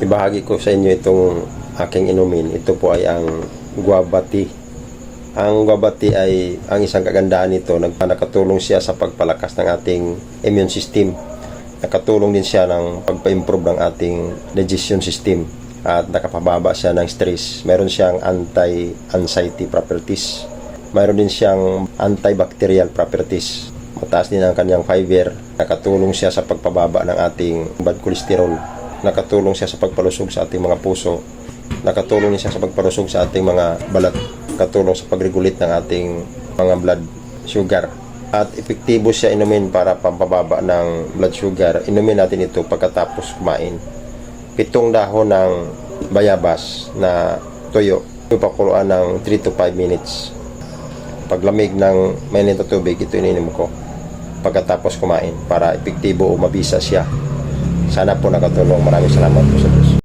ibahagi ko sa inyo itong aking inumin. Ito po ay ang guava tea. Ang guava tea ay ang isang kagandahan nito, nakatulong siya sa pagpalakas ng ating immune system. Nakatulong din siya ng pagpa-improve ng ating digestion system at nakapababa siya ng stress. Meron siyang anti-anxiety properties. Mayroon din siyang antibacterial properties. Mataas din ang kanyang fiber. Nakatulong siya sa pagpababa ng ating bad cholesterol. Nakatulong siya sa pagpalusog sa ating mga puso. Nakatulong din siya sa pagpalusog sa ating mga balat. Nakatulong sa pag-regulate ng ating mga blood sugar. At epektibo siya inumin para pampababa ng blood sugar. Inumin natin ito pagkatapos kumain. 7 dahon ng bayabas na tuyo. Ipakuluan ng 3 to 5 minutes. Paglamig ng mainit na tubig, ito ininom ko pagkatapos kumain para epektibo o mabisa siya. Sana po nakatulong. Maraming salamat po sa Diyos.